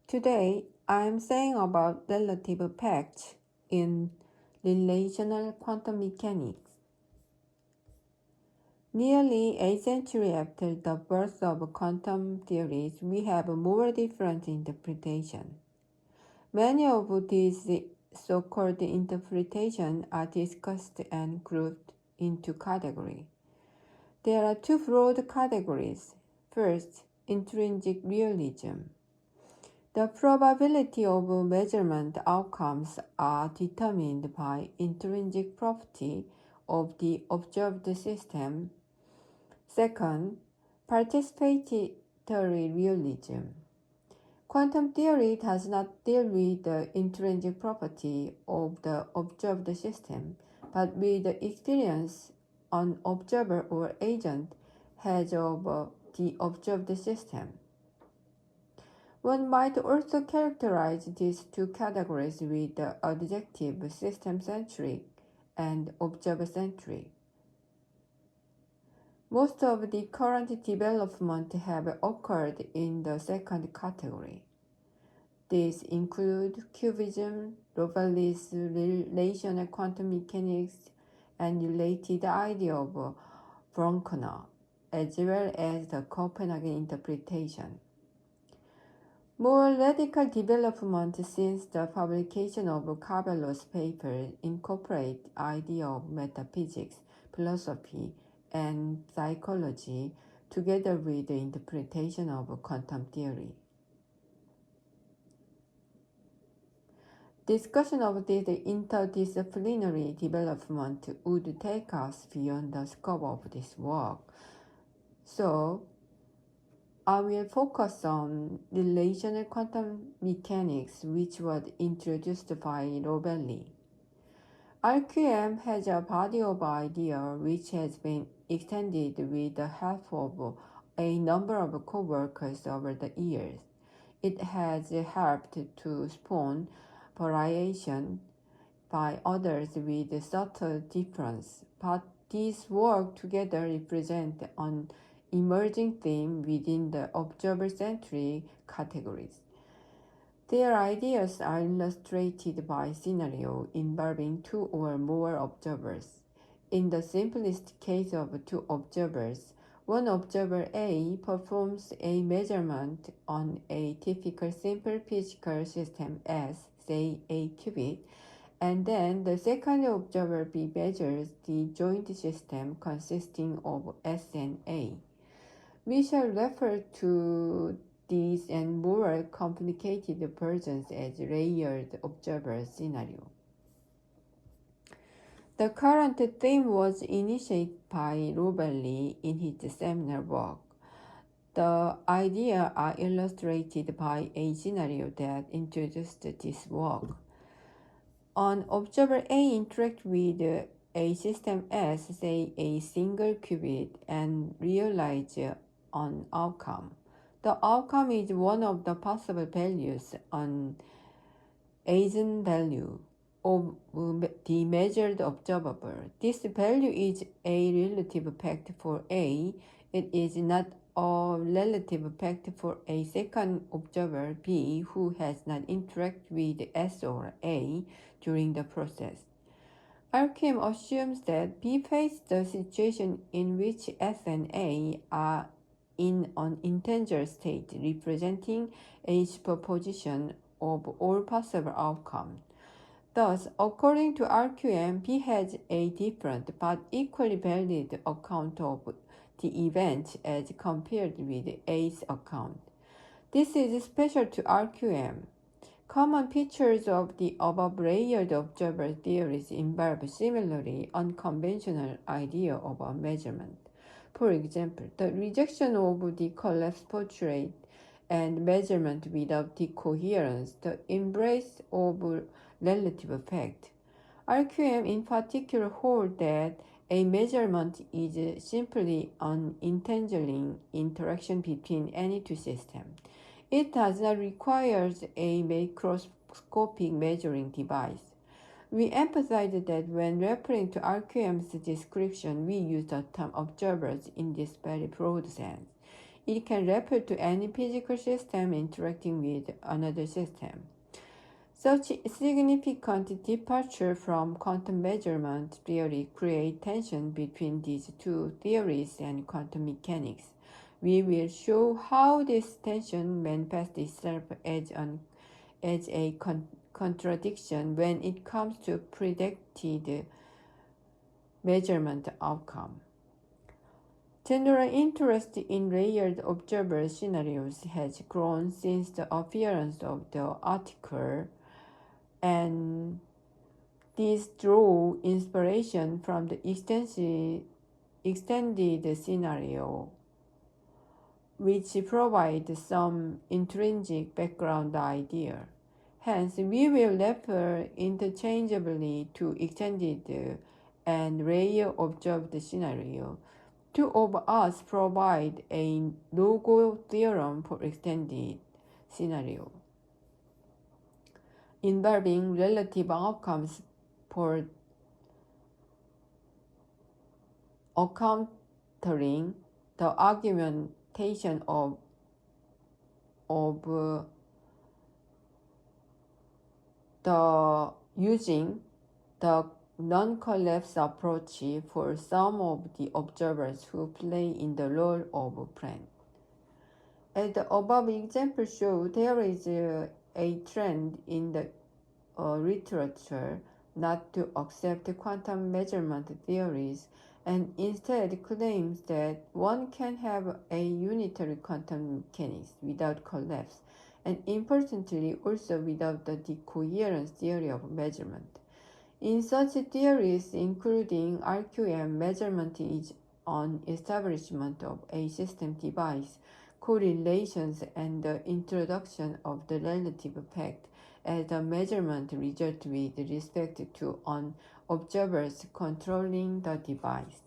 Today, I am saying about relative pacts in relational quantum mechanics. Nearly a century after the birth of quantum theories, we have more different interpretations. Many of these so-called interpretations are discussed and grouped into categories. There are two broad categories. First, intrinsic realism. The probability of measurement outcomes are determined by intrinsic property of the observed system. Second, participatory realism. Quantum theory does not deal with the intrinsic property of the observed system, but with the experience an observer or agent has of the observed system. One might also characterize these two categories with the adjective system-centric and observer-centric. Most of the current development have occurred in the second category. These include cubism, Rovelli's relational quantum mechanics, and related idea of Bronckner, as well as the Copenhagen interpretation. More radical development since the publication of Cabello's paper incorporate idea of metaphysics, philosophy, and psychology together with the interpretation of quantum theory. Discussion of this interdisciplinary development would take us beyond the scope of this work. So, I will focus on relational quantum mechanics, which was introduced by Rovelli. RQM has a body of ideas which has been extended with the help of a number of co-workers over the years. It has helped to spawn variation by others with subtle difference, but these work together represent an emerging theme within the observer-centric categories. Their ideas are illustrated by scenario involving two or more observers. In the simplest case of two observers, one observer A performs a measurement on a typical simple physical system S, say a qubit, and then the second observer B measures the joint system consisting of S and A. We shall refer to these and more complicated versions as layered observer scenario. The current theme was initiated by Rovelli in his seminal work. The ideas are illustrated by a scenario that introduced this work. An observer A interacts with a system S, say a single qubit, and realizes an outcome. The outcome is one of the possible values, an eigenvalue of the measured observable. This value is a relative fact for A. It is not a relative fact for a second observer B who has not interacted with S or A during the process. RQM assumes that B faces the situation in which S and A are in an integer state representing a superposition of all possible outcomes. Thus, according to RQM, B has a different but equally valid account of the event as compared with A's account. This is special to RQM. Common features of the above layered observer theories involve similarly unconventional idea of a measurement. For example, the rejection of the collapsed portrait and measurement without the coherence, the embrace of relative fact. RQM in particular holds that a measurement is simply an entangling interaction between any two systems. It does not require a macroscopic measuring device. We emphasize that when referring to RQM's description, we use the term observers in this very broad sense. it can refer to any physical system interacting with another system. Such significant departure from quantum measurement theory create tension between these two theories and quantum mechanics. We will show how this tension manifests itself as a contradiction when it comes to predicted measurement outcome. General interest in layered observer scenarios has grown since the appearance of the article, and these draw inspiration from the extended scenario, which provide some intrinsic background idea. Hence, we will refer interchangeably to extended and layer observed scenario. Two of us provide a logo theorem for extended scenario, involving relative outcomes for encountering the argumentation of the using the non-collapse approach for some of the observers who play in the role of friend. As the above example show, there is a trend in the literature not to accept quantum measurement theories and instead claims that one can have a unitary quantum mechanics without collapse, and importantly also without the decoherence theory of measurement. In such theories, including RQM, measurement is an establishment of a system device, correlations, and the introduction of the relative fact as the measurement result with respect to an observer controlling the device.